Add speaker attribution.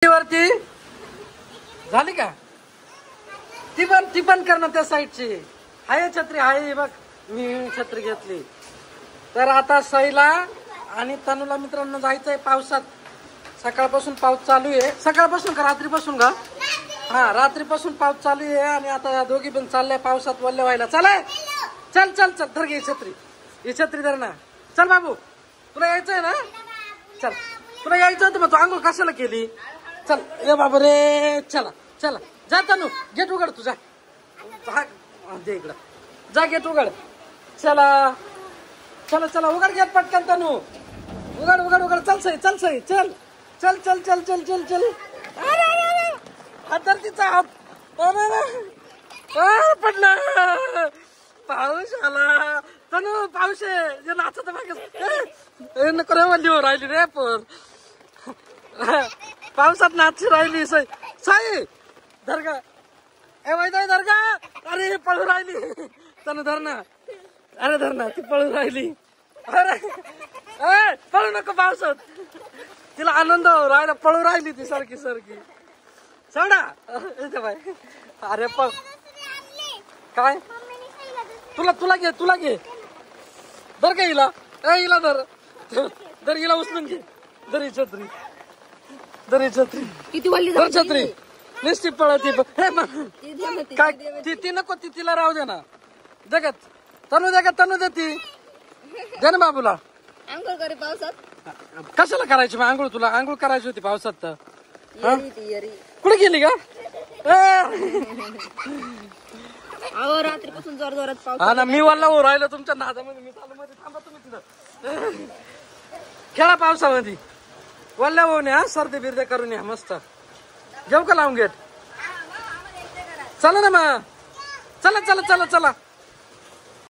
Speaker 1: वरती झाली का? ती पण कर ना त्या साईडची. हाय छत्री आहे बघ, मी छत्री घेतली. तर आता सईला आणि तनूला मित्रांनो जायचंय पावसात. सकाळपासून पाऊस चालू आहे. सकाळपासून का रात्रीपासून का? हा, रात्रीपासून पाऊस चालू आहे. आणि आता या दोघी पण चालल्या पावसात वल्ले व्हायला. चला चल चल चल, धर घे छत्री. ही छत्री धर ना. चल बाबू, तुला यायचंय ना? चल, तुला यायचं होतं मग तू आंघोळ कशाला केली? चल ये बाबू रे, चला चला. जा तनू, गेट उघड तुझा. दे इकडं, जा गेट उघड. चला चला चला, उघड गेट पटकन तनू. उघड उघड उघड. चल सई, चल सई, चल चल चल चल चल चल चल. आता तिचा हात पडला. पाऊस आला तनू, पाऊस आहे. जे नाचत मागे नको रे, वल्ली हो राहिली रे. पण पावसात नाचू राहिली सई. साई धर का, ए वैदाई धर का. अरे पळू राहिली तनू, धर ना. अरे धर ना, ती पळू राहिली. अरे पळू नको पावसात. तिला आनंद हो राहिला, पळू राहिली ती सारखी सारखी. सोडा बाय. अरे पण काय, तुला घे, तुला घे. धर का हिला, हिला धर. धर हिला, उचलून घे. धर ही छत्री, धर ही छत्री.
Speaker 2: किती वल्ली
Speaker 1: धर छत्री. निश्चित पळती. काय ती नको, ती तिला राहू दे ना. जगत तनू दे का, तनू दे ती. दे ना बाबूला.
Speaker 2: आंघोळ करे पावसात.
Speaker 1: कशाला करायची मग आंघोळ? तुला आंघोळ करायची होती पावसात तर.
Speaker 2: येरी
Speaker 1: कुठे गेली का?
Speaker 2: अहो रात्रीपासून जोर जोरात पाऊस.
Speaker 1: हा ना, मी वल्ला हो राहिलो तुमच्या नादामध्ये. मी चालू मध्ये, थांबा तुम्ही तिथं. खेळा पावसामध्ये, वल्ल्या होऊन या. सर्दी बिर्दे करून या मस्त. घेऊ का लावून गेट? चला ना मग, चला चला चला चला.